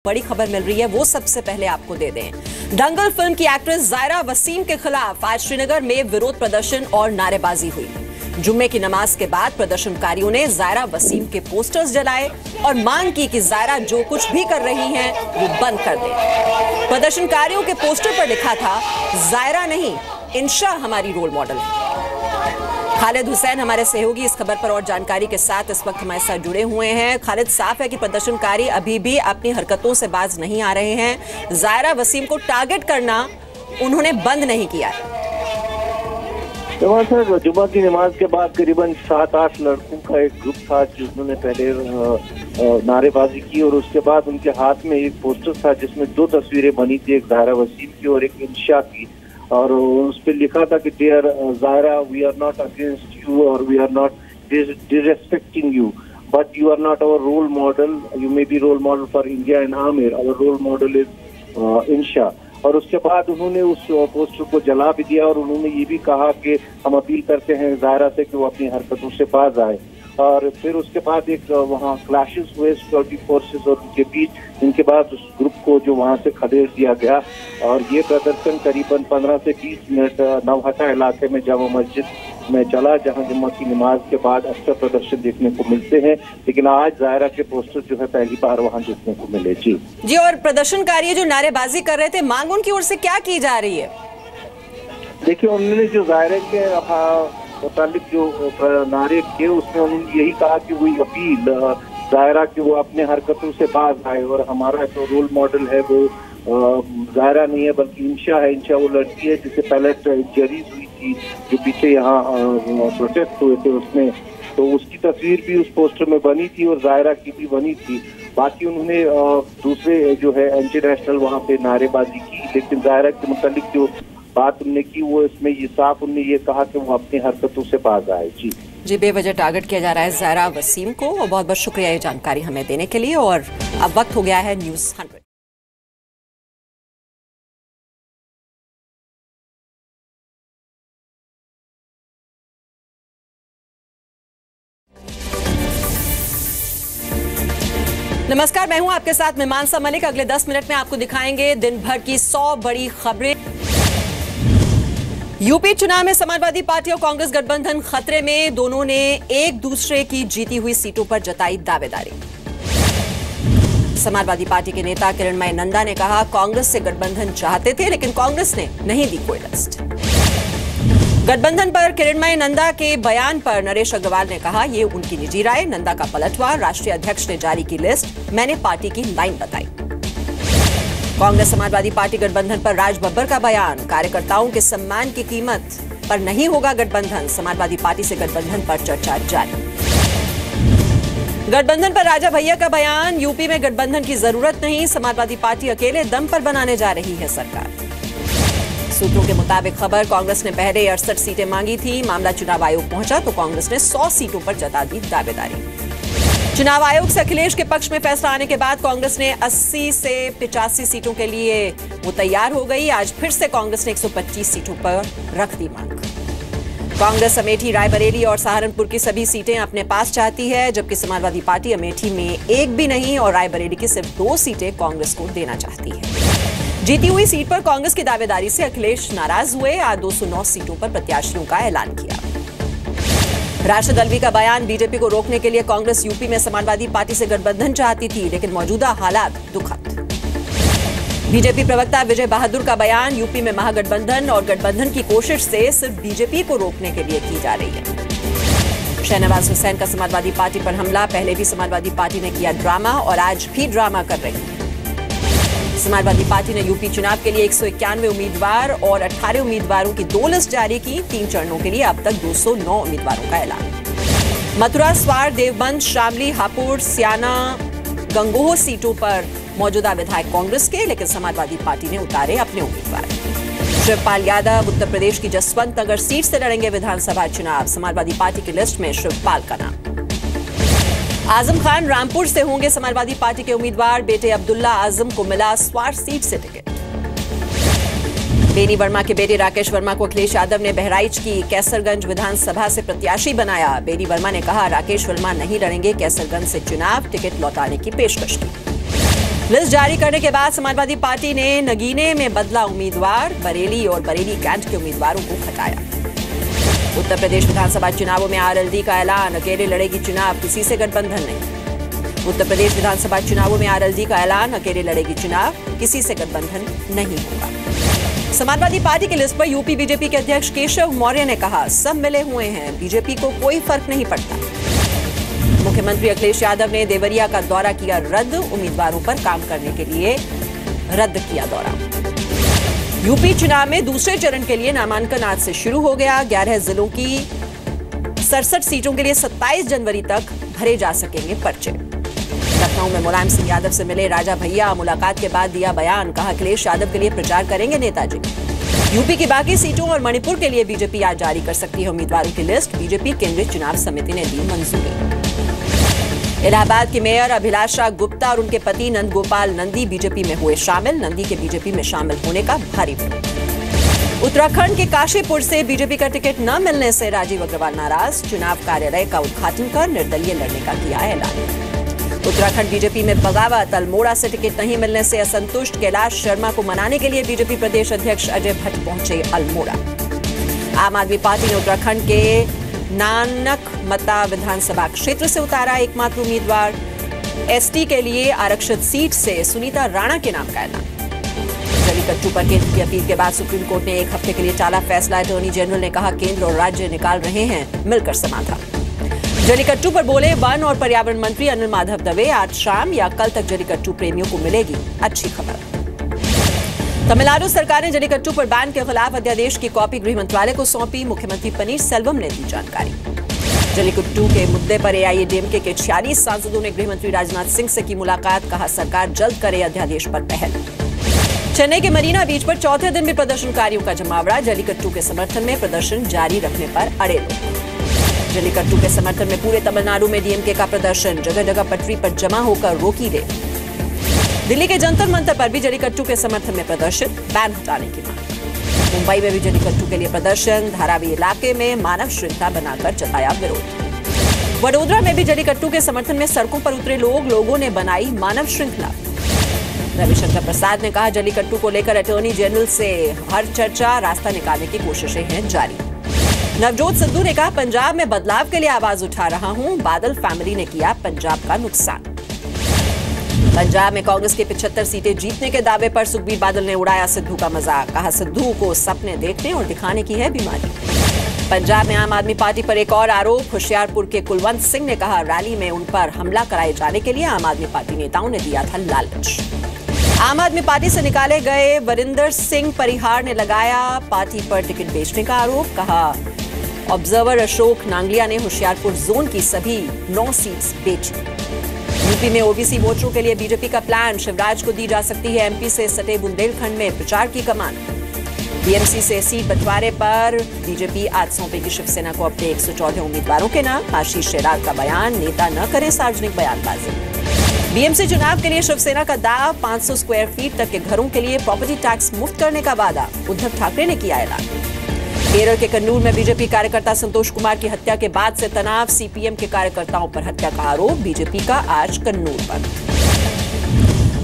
बड़ी खबर मिल रही है वो सबसे पहले आपको दे दें। दंगल फिल्म की एक्ट्रेस जायरा वसीम के खिलाफ आज श्रीनगर में विरोध प्रदर्शन और नारेबाजी हुई। जुम्मे की नमाज के बाद प्रदर्शनकारियों ने जायरा वसीम के पोस्टर्स जलाए और मांग की कि जायरा जो कुछ भी कर रही हैं वो बंद कर दें। प्रदर्शनकारियों के पोस्टर पर लिखा था, जायरा नहीं, इंशा हमारी रोल मॉडल है। खालिद हुसैन हमारे सहयोगी इस खबर पर और जानकारी के साथ इस वक्त हमारे साथ जुड़े हुए हैं। खालिद, साफ है कि प्रदर्शनकारी अभी भी अपनी हरकतों से बाज नहीं आ रहे हैं। जायरा वसीम को टारगेट करना उन्होंने बंद नहीं किया है। सर, जुम्मा की नमाज के बाद करीबन 7-8 लड़कों का एक ग्रुप था जिन्होंने पहले नारेबाजी की और उसके बाद उनके हाथ में एक पोस्टर था जिसमें 2 तस्वीरें बनी थी, एक जायरा वसीम की और एक इंशा की, और उस पर लिखा था कि dear Zaira, we are not against you और we are not disrespecting you, but you are not our role model, you may be role model for India and Aamir, our role model is Insha. और उसके बाद उन्होंने उस पोस्टर को जला भी दिया और उन्होंने ये भी कहा कि हम अपील करते हैं जायरा से कि वो अपनी हरकतों से बाज आए। और फिर उसके बाद एक वहाँ क्लैशेस हुए सिक्योरिटी फोर्सेस और उनके बीच, इनके बाद उस ग्रुप को जो वहाँ से खदेड़ दिया गया और ये प्रदर्शन करीबन 15 से 20 मिनट नवहटा इलाके में जामा मस्जिद में चला, जहाँ जुम्मा की नमाज के बाद अक्सर प्रदर्शन देखने को मिलते हैं, लेकिन आज जायरा के पोस्टर जो है पहली बार वहाँ देखने को मिले। जी, और प्रदर्शनकारी जो नारेबाजी कर रहे थे, मांग उनकी ओर से क्या की जा रही है? देखिए, उन्होंने जो जायरा के मुतालिक जो नारे किए उसमें उन्होंने यही कहा कि वही अपील जायरा कि वो अपने हरकतों से बाज आए और हमारा जो रोल मॉडल है वो जायरा नहीं है बल्कि इंशा है। इंशा वो लड़की है जिससे पहले इंजरीज हुई थी, जो पीछे यहाँ प्रोटेस्ट हुए थे उसमें, तो उसकी तस्वीर भी उस पोस्टर में बनी थी और जायरा की भी बनी थी। बाकी उन्होंने दूसरे जो है एंटी नेशनल वहाँ पे नारेबाजी की, लेकिन जायरा के मुतालिक जो बात उन्होंने की वो इसमें ये साफ उन्होंने ये कहा कि वो अपनी हरकतों से बाज आए। जी, बेवजह टारगेट किया जा रहा है जायरा वसीम को। और बहुत बहुत शुक्रिया ये जानकारी हमें देने के लिए। और अब वक्त हो गया है न्यूज़ 100। नमस्कार, मैं हूं आपके साथ मीमांसा मलिक। अगले 10 मिनट में आपको दिखाएंगे दिन भर की 100 बड़ी खबरें। यूपी चुनाव में समाजवादी पार्टी और कांग्रेस गठबंधन खतरे में। दोनों ने एक दूसरे की जीती हुई सीटों पर जताई दावेदारी। समाजवादी पार्टी के नेता किरणमय नंदा ने कहा, कांग्रेस से गठबंधन चाहते थे लेकिन कांग्रेस ने नहीं दी कोई लिस्ट। गठबंधन पर किरणमय नंदा के बयान पर नरेश अग्रवाल ने कहा, ये उनकी निजी राय। नंदा का पलटवार, राष्ट्रीय अध्यक्ष ने जारी की लिस्ट, मैंने पार्टी की लाइन बताई। कांग्रेस समाजवादी पार्टी गठबंधन पर राज बब्बर का बयान, कार्यकर्ताओं के सम्मान की कीमत पर नहीं होगा गठबंधन। समाजवादी पार्टी से गठबंधन पर चर्चा जारी। गठबंधन पर राजा भैया का बयान, यूपी में गठबंधन की जरूरत नहीं, समाजवादी पार्टी अकेले दम पर बनाने जा रही है सरकार। सूत्रों के मुताबिक खबर, कांग्रेस ने पहले 68 सीटें मांगी थी। मामला चुनाव आयोग पहुंचा तो कांग्रेस ने 100 सीटों पर जता दी दावेदारी। चुनाव आयोग से अखिलेश के पक्ष में फैसला आने के बाद कांग्रेस ने 80 से 85 सीटों के लिए वो तैयार हो गई। आज फिर से कांग्रेस ने 125 सीटों पर रख दी मांग। कांग्रेस अमेठी, रायबरेली और सहारनपुर की सभी सीटें अपने पास चाहती है, जबकि समाजवादी पार्टी अमेठी में एक भी नहीं और रायबरेली की सिर्फ 2 सीटें कांग्रेस को देना चाहती है। जीती हुई सीट पर कांग्रेस की दावेदारी से अखिलेश नाराज हुए। आज 209 सीटों पर प्रत्याशियों का ऐलान किया। राशिद अल्वी का बयान, बीजेपी को रोकने के लिए कांग्रेस यूपी में समाजवादी पार्टी से गठबंधन चाहती थी लेकिन मौजूदा हालात दुखद। बीजेपी प्रवक्ता विजय बहादुर का बयान, यूपी में महागठबंधन और गठबंधन की कोशिश से सिर्फ बीजेपी को रोकने के लिए की जा रही है। शहनवाज हुसैन का समाजवादी पार्टी पर हमला, पहले भी समाजवादी पार्टी ने किया ड्रामा और आज भी ड्रामा कर रही है। समाजवादी पार्टी ने यूपी चुनाव के लिए 191 उम्मीदवार और 18 उम्मीदवारों की 2 लिस्ट जारी की। 3 चरणों के लिए अब तक 209 उम्मीदवारों का ऐलान। मथुरा, स्वार, देवबंद, शामली, हापुड़, सियाना, गंगोह सीटों पर मौजूदा विधायक कांग्रेस के, लेकिन समाजवादी पार्टी ने उतारे अपने उम्मीदवार। शिवपाल यादव उत्तर प्रदेश की जसवंत नगर सीट से लड़ेंगे विधानसभा चुनाव। समाजवादी पार्टी की लिस्ट में शिवपाल का नाम। आजम खान रामपुर से होंगे समाजवादी पार्टी के उम्मीदवार। बेटे अब्दुल्ला आजम को मिला स्वार सीट से टिकट। बेनी वर्मा के बेटे राकेश वर्मा को अखिलेश यादव ने बहराइच की कैसरगंज विधानसभा से प्रत्याशी बनाया। बेनी वर्मा ने कहा, राकेश वर्मा नहीं लड़ेंगे कैसरगंज से चुनाव, टिकट लौटाने की पेशकश की। लिस्ट जारी करने के बाद समाजवादी पार्टी ने नगीने में बदला उम्मीदवार, बरेली और बरेली कैंट के उम्मीदवारों को हटाया। उत्तर प्रदेश विधानसभा चुनावों में आरएलडी का ऐलान, अकेले लड़ेगी चुनाव, किसी से गठबंधन नहीं। उत्तर प्रदेश विधानसभा चुनावों में आरएलडी का ऐलान, अकेले लड़ेगी चुनाव, किसी से गठबंधन नहीं होगा। समाजवादी पार्टी की लिस्ट पर यूपी बीजेपी के अध्यक्ष केशव मौर्य ने कहा, सब मिले हुए हैं, बीजेपी को कोई फर्क नहीं पड़ता। मुख्यमंत्री अखिलेश यादव ने देवरिया का दौरा किया रद्द, उम्मीदवारों पर काम करने के लिए रद्द किया दौरा। यूपी चुनाव में दूसरे चरण के लिए नामांकन आज से शुरू हो गया। 11 जिलों की 67 सीटों के लिए 27 जनवरी तक भरे जा सकेंगे पर्चे। लखनऊ में मुलायम सिंह यादव से मिले राजा भैया, मुलाकात के बाद दिया बयान, कहा अखिलेश यादव के लिए प्रचार करेंगे नेताजी। यूपी की बाकी सीटों और मणिपुर के लिए बीजेपी आज जारी कर सकती है उम्मीदवारों की लिस्ट, बीजेपी केंद्रीय चुनाव समिति ने दी मंजूरी। इलाहाबाद के मेयर अभिलाषा गुप्ता और उनके पति नंद गोपाल नंदी बीजेपी में हुए शामिल, नंदी के बीजेपी में शामिल होने का भारी विरोध। उत्तराखंड के काशीपुर से बीजेपी का टिकट न मिलने से राजीव अग्रवाल नाराज, चुनाव कार्यालय का उद्घाटन कर निर्दलीय लड़ने का किया ऐलान। उत्तराखंड बीजेपी में बगावत, अल्मोड़ा से टिकट नहीं मिलने से असंतुष्ट, कैलाश शर्मा को मनाने के लिए बीजेपी प्रदेश अध्यक्ष अजय भट्ट पहुंचे अल्मोड़ा। आम आदमी पार्टी ने उत्तराखंड के नानक मता विधानसभा क्षेत्र से उतारा एकमात्र उम्मीदवार, एसटी के लिए आरक्षित सीट से सुनीता राणा के नाम का ऐलान। जलीकट्टू पर केंद्र की अपील के बाद सुप्रीम कोर्ट ने 1 हफ्ते के लिए टाला फैसला, अटॉर्नी जनरल ने कहा केंद्र और राज्य निकाल रहे हैं मिलकर समाधान। जलीकट्टू पर बोले वन और पर्यावरण मंत्री अनिल माधव दवे, आज शाम या कल तक जलीकट्टू प्रेमियों को मिलेगी अच्छी खबर। तमिलनाडु सरकार ने जलीकट्टू पर बैन के खिलाफ अध्यादेश की कॉपी गृह मंत्रालय को सौंपी, मुख्यमंत्री पनीर सेल्वम ने दी जानकारी। जलीकट्टू के मुद्दे पर एआईएडीएमके के 46 सांसदों ने गृह मंत्री राजनाथ सिंह से की मुलाकात, कहा सरकार जल्द करे अध्यादेश पर पहल। चेन्नई के मरीना बीच पर चौथे दिन भी प्रदर्शनकारियों का जमावड़ा, जलीकट्टू के समर्थन में प्रदर्शन जारी रखने पर अड़े लोग। जलीकट्टू के समर्थन में पूरे तमिलनाडु में डीएमके का प्रदर्शन, जगह जगह पटरी पर जमा होकर रोकी गई। दिल्ली के जंतर मंतर पर भी जलीकट्टू के समर्थन में प्रदर्शन, बैन हटाने की मांग। मुंबई में भी जलीकट्टू के लिए प्रदर्शन, धारावी इलाके में मानव श्रृंखला बनाकर जताया विरोध। वडोदरा में भी जलीकट्टू के समर्थन में सड़कों पर उतरे लोगों ने बनाई मानव श्रृंखला। रविशंकर प्रसाद ने कहा जलीकट्टू को लेकर अटॉर्नी जनरल से हर चर्चा, रास्ता निकालने की कोशिशें हैं जारी। नवजोत सिद्धू ने कहा पंजाब में बदलाव के लिए आवाज उठा रहा हूं, बादल फैमिली ने किया पंजाब का नुकसान। पंजाब में कांग्रेस के 75 सीटें जीतने के दावे पर सुखबीर बादल ने उड़ाया सिद्धू का मजाक, कहा सिद्धू को सपने देखने और दिखाने की है बीमारी। पंजाब में आम आदमी पार्टी पर एक और आरोप, होशियारपुर के कुलवंत सिंह ने कहा रैली में उन पर हमला कराए जाने के लिए आम आदमी पार्टी नेताओं ने दिया था लालच। आम आदमी पार्टी से निकाले गए वरिंदर सिंह परिहार ने लगाया पार्टी पर टिकट बेचने का आरोप, कहा ऑब्जर्वर अशोक नांगलिया ने होशियारपुर जोन की सभी 9 सीट्स बेची। यूपी में ओबीसी वोटरों के लिए बीजेपी का प्लान, शिवराज को दी जा सकती है एमपी से सटे बुंदेलखंड में प्रचार की कमान। बीएमसी से सीट बंटवारे पर बीजेपी आज सौंपेगी शिवसेना को अपने 114 उम्मीदवारों के नाम, आशीष शेलार का बयान, नेता न करें सार्वजनिक बयानबाजी। बीएमसी चुनाव के लिए शिवसेना का दाव, 500 स्क्वायर फीट तक के घरों के लिए प्रॉपर्टी टैक्स मुफ्त करने का वादा, उद्धव ठाकरे ने किया ऐलान। केरल के कन्नूर में बीजेपी कार्यकर्ता संतोष कुमार की हत्या के बाद से तनाव, सीपीएम के कार्यकर्ताओं पर हत्या का आरोप, बीजेपी का आज कन्नूर पर।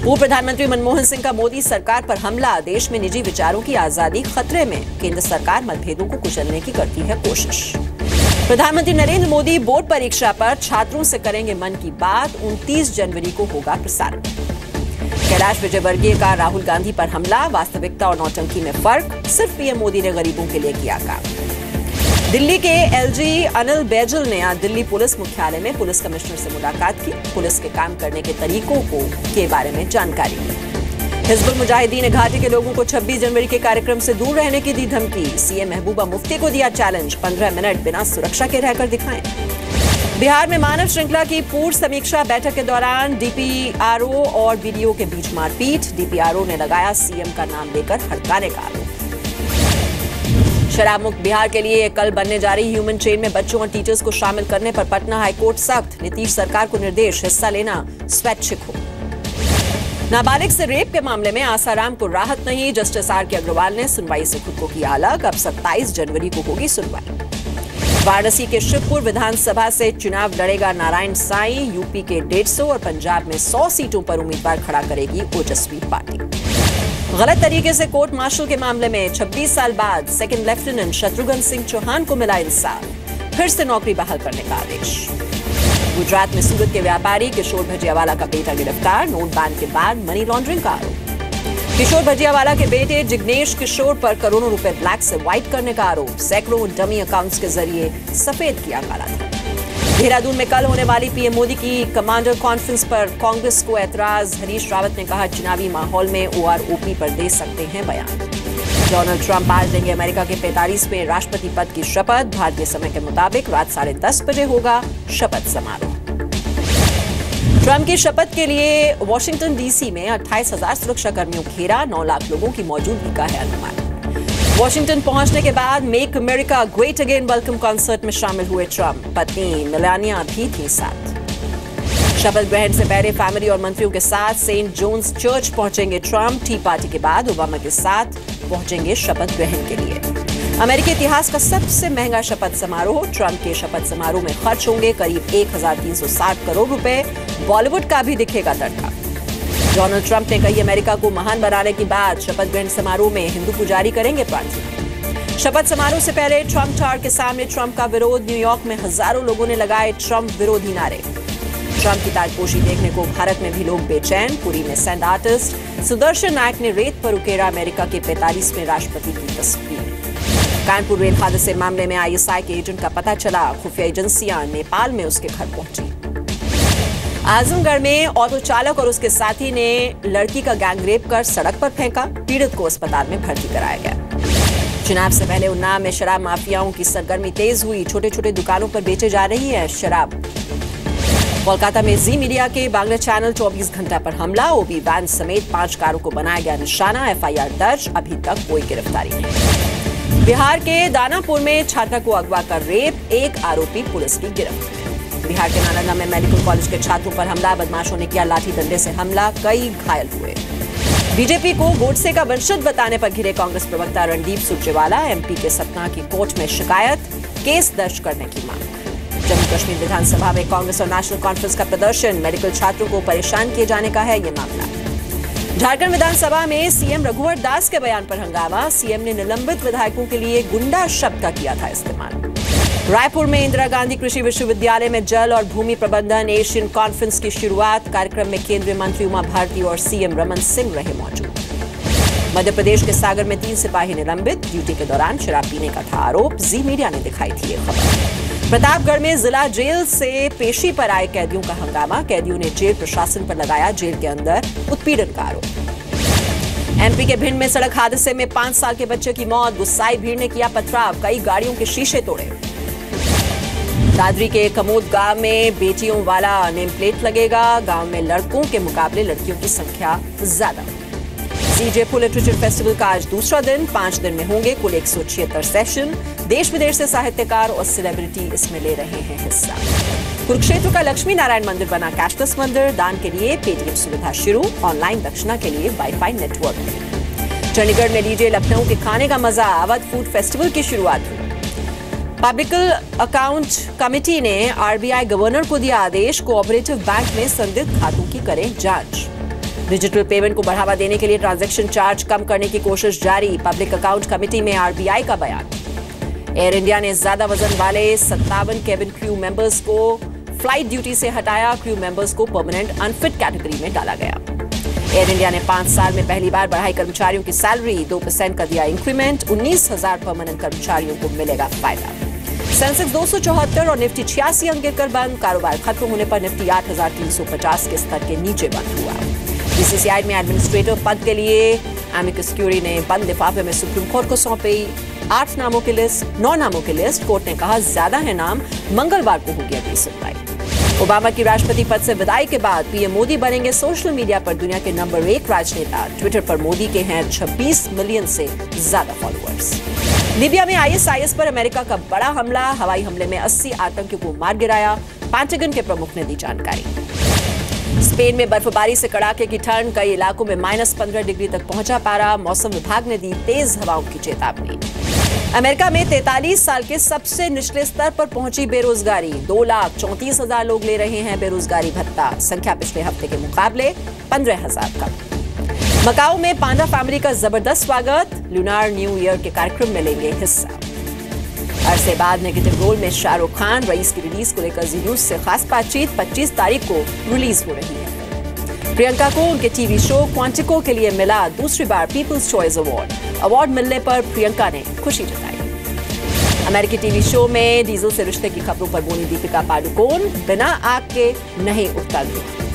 पूर्व प्रधानमंत्री मनमोहन सिंह का मोदी सरकार पर हमला, देश में निजी विचारों की आजादी खतरे में, केंद्र सरकार मतभेदों को कुचलने की करती है कोशिश। प्रधानमंत्री नरेंद्र मोदी बोर्ड परीक्षा पर छात्रों से करेंगे मन की बात, 29 जनवरी को होगा प्रसारण। कैलाश विजयवर्गीय का राहुल गांधी पर हमला, वास्तविकता और नौटंकी में फर्क, सिर्फ पीएम मोदी ने गरीबों के लिए किया काम। दिल्ली के एलजी अनिल बैजल ने आज दिल्ली पुलिस मुख्यालय में पुलिस कमिश्नर से मुलाकात की, पुलिस के काम करने के तरीकों के बारे में जानकारी दी। हिजबुल मुजाहिदीन घाटी के लोगों को 26 जनवरी के कार्यक्रम से दूर रहने की दी धमकी, सीएम महबूबा मुफ्ती को दिया चैलेंज, 15 मिनट बिना सुरक्षा के रहकर दिखाएं। बिहार में मानव श्रृंखला की पूर्व समीक्षा बैठक के दौरान डीपीआरओ और बीडीओ के बीच मारपीट, डीपीआरओ ने लगाया सीएम का नाम लेकर हड़काने का आरोप। शराब मुक्त बिहार के लिए कल बनने जा रही ह्यूमन चेन में बच्चों और टीचर्स को शामिल करने पर पटना हाईकोर्ट सख्त, नीतीश सरकार को निर्देश, हिस्सा लेना स्वैच्छिक हो। नाबालिग से रेप के मामले में आसाराम को राहत नहीं, जस्टिस आर के अग्रवाल ने सुनवाई से खुद को किया अलग, अब 27 जनवरी को होगी सुनवाई। वाराणसी के शिवपुर विधानसभा से चुनाव लड़ेगा नारायण साईं। यूपी के 150 और पंजाब में 100 सीटों पर उम्मीदवार खड़ा करेगी ओजस्वी पार्टी। गलत तरीके से कोर्ट मार्शल के मामले में 26 साल बाद सेकंड लेफ्टिनेंट शत्रुघ्न सिंह चौहान को मिला इंसाफ, फिर से नौकरी बहाल करने का आदेश। गुजरात में सूरत के व्यापारी किशोर भजियावाला का बेटा गिरफ्तार, नोट बैन के बाद मनी लॉन्ड्रिंग का आरोप। किशोर भजियावाला के बेटे जिग्नेश किशोर पर करोड़ों रुपए ब्लैक से व्हाइट करने का आरोप, सैकड़ों डमी अकाउंट्स के जरिए सफेद किया काला धन। देहरादून में कल होने वाली पीएम मोदी की कमांडर कॉन्फ्रेंस पर कांग्रेस को ऐतराज, हरीश रावत ने कहा चुनावी माहौल में ओआरओपी पर दे सकते हैं बयान। डोनाल्ड ट्रंप आज देंगे अमेरिका के 45वें राष्ट्रपति पद की शपथ, भारतीय समय के मुताबिक रात 10:30 बजे होगा शपथ समारोह। ट्रंप की शपथ के लिए वाशिंगटन डीसी में 28,000 सुरक्षाकर्मियों घेरा, 9 लाख लोगों की मौजूदगी का है अनुमान। वाशिंगटन पहुंचने के बाद make America great again welcome concert में शामिल हुए ट्रंप, पत्नी मेलानिया भी थी साथ। शपथ ग्रहण से पहले फैमिली और मंत्रियों के साथ सेंट जोन्स चर्च पहुंचेंगे ट्रंप। टी पार्टी के बाद ओबामा के साथ पहुंचेंगे शपथ ग्रहण के लिए। अमेरिकी इतिहास का सबसे महंगा शपथ समारोह, ट्रंप के शपथ समारोह में खर्च होंगे करीब 1,360 करोड़ रुपए, बॉलीवुड का भी दिखेगा तड़का। डोनाल्ड ट्रंप ने कही अमेरिका को महान बनाने की बात, शपथ ग्रहण समारोह में हिंदू पुजारी करेंगे प्रार्थना। शपथ समारोह से पहले ट्रंप टावर के सामने ट्रंप का विरोध, न्यूयॉर्क में हजारों लोगों ने लगाए ट्रंप विरोधी नारे। ट्रंप की ताजपोशी देखने को भारत में भी लोग बेचैन, पुरी में सैंड आर्टिस्ट सुदर्शन नायक ने रेत पर उकेरा अमेरिका के 45वें राष्ट्रपति की तस्वीर। कानपुर रेल हादसे मामले में आईएसआई के एजेंट का पता चला, खुफिया एजेंसियां नेपाल में उसके घर पहुंची। आजमगढ़ में ऑटो चालक और उसके साथी ने लड़की का गैंगरेप कर सड़क पर फेंका, पीड़ित को अस्पताल में भर्ती कराया गया। चुनाव से पहले उन्नाव में शराब माफियाओं की सरगर्मी तेज हुई, छोटे छोटे दुकानों पर बेचे जा रही है शराब। कोलकाता में जी मीडिया के बांग्ला चैनल 24 घंटा पर हमला, ओबी वैन समेत 5 कारों को बनाया गया निशाना, एफआईआर दर्ज, अभी तक कोई गिरफ्तारी नहीं। बिहार के दानापुर में छात्रा को अगवा कर रेप, 1 आरोपी पुलिस की गिरफ्त। बिहार के नालंदा में मेडिकल कॉलेज के छात्रों पर हमला, बदमाशों ने किया लाठी डंडे से हमला, कई घायल हुए। बीजेपी को गोडसे का वंशज बताने पर घिरे कांग्रेस प्रवक्ता रणदीप सुरजेवाला, एमपी के सतना की कोर्ट में शिकायत, केस दर्ज करने की मांग। जम्मू कश्मीर विधानसभा में कांग्रेस और नेशनल कॉन्फ्रेंस का प्रदर्शन, मेडिकल छात्रों को परेशान किए जाने का है ये मामला। झारखंड विधानसभा में सीएम रघुवर दास के बयान पर हंगामा, सीएम ने निलंबित विधायकों के लिए गुंडा शब्द का किया था इस्तेमाल। रायपुर में इंदिरा गांधी कृषि विश्वविद्यालय में जल और भूमि प्रबंधन एशियन कॉन्फ्रेंस की शुरुआत, कार्यक्रम में केंद्रीय मंत्री उमा भारती और सीएम रमन सिंह रहे मौजूद। मध्य प्रदेश के सागर में 3 सिपाही निलंबित, ड्यूटी के दौरान शराब पीने का था आरोप, जी मीडिया ने दिखाई थी ये खबर। प्रतापगढ़ में जिला जेल से पेशी पर आए कैदियों का हंगामा, कैदियों ने जेल प्रशासन पर लगाया जेल के अंदर उत्पीड़न का आरोप। एमपी के भिंड में सड़क हादसे में 5 साल के बच्चे की मौत, गुस्साई भीड़ ने किया पथराव, कई गाड़ियों के शीशे तोड़े। दादरी के कमोद गांव में बेटियों वाला नेम प्लेट लगेगा, गांव में लड़कों के मुकाबले लड़कियों की संख्या ज्यादा। सी जयपुर लिटरेचर फेस्टिवल का आज दूसरा दिन, 5 दिन में होंगे कुल 176 सेशन, देश विदेश से साहित्यकार और सेलिब्रिटी इसमें ले रहे हैं हिस्सा। कुरुक्षेत्र का लक्ष्मी नारायण मंदिर बना कैशलेस मंदिर, दान के लिए पेटीएम सुविधा शुरू, ऑनलाइन दक्षिणा के लिए वाईफाई नेटवर्क। चंडीगढ़ में लीजिए लखनऊ के खाने का मजा, अवध फूड फेस्टिवल की शुरुआत हुई। पब्लिक अकाउंट कमेटी ने आरबीआई गवर्नर को दिया आदेश, कोऑपरेटिव बैंक में संदिग्ध खातों की करें जांच। डिजिटल पेमेंट को बढ़ावा देने के लिए ट्रांजैक्शन चार्ज कम करने की कोशिश जारी, पब्लिक अकाउंट कमेटी में आरबीआई का बयान। एयर इंडिया ने ज्यादा वजन वाले 57 केबिन क्रू मेंबर्स को फ्लाइट ड्यूटी से हटाया, क्रू मेंबर्स को परमानेंट अनफिट कैटेगरी में डाला गया। एयर इंडिया ने 5 साल में पहली बार बढ़ाई कर्मचारियों की सैलरी, 2% का दिया इंक्रीमेंट, 19,000 परमानेंट कर्मचारियों को मिलेगा फायदा। सेंसेक्स 274 और निफ्टी 86 अंक गिरकर बंद, कारोबार खत्म होने पर निफ्टी 8,350 के स्तर के नीचे बंद हुआ। बीसीसीआई में एडमिनिस्ट्रेटर पद के लिए एमिकस क्यूरी ने बंद लिफाफे में सुप्रीम कोर्ट को सौंपी 9 नामों की लिस्ट। कोर्ट ने कहा ज्यादा है नाम, मंगलवार को होगी अगली सुनवाई। ओबामा की राष्ट्रपति पद से विदाई के बाद पीएम मोदी बनेंगे सोशल मीडिया पर दुनिया के नंबर 1 राजनेता। ट्विटर पर मोदी के हैं 26 मिलियन से ज्यादा फॉलोअर्स। लीबिया में आईएसआईएस पर अमेरिका का बड़ा हमला, हवाई हमले में 80 आतंकियों को मार गिराया, पेंटागन के प्रमुख ने दी जानकारी। स्पेन में बर्फबारी से कड़ाके की ठंड, कई इलाकों में -15 डिग्री तक पहुंचा पारा, मौसम विभाग ने दी तेज हवाओं की चेतावनी। अमेरिका में 43 साल के सबसे निचले स्तर पर पहुंची बेरोजगारी। 2,34,000 लोग ले रहे हैं बेरोजगारी भत्ता। संख्या पिछले हफ्ते के मुकाबले 15,000 कम। मकाऊ में पांडा फैमिली का जबरदस्त स्वागत। लूनार न्यू ईयर के कार्यक्रम में लेंगे हिस्सा। अरसे बाद नेगेटिव रोल में शाहरुख खान। रईस की रिलीज को लेकर जी न्यूज से खास बातचीत। 25 तारीख को रिलीज हो रही है। प्रियंका को उनके टीवी शो क्वांटिको के लिए मिला दूसरी बार पीपल्स चॉइस अवार्ड। अवार्ड मिलने पर प्रियंका ने खुशी जताई। अमेरिकी टीवी शो में डीजल से रिश्ते की खबरों पर बोली दीपिका पादुकोण। बिना आग के नहीं उठता धुआं।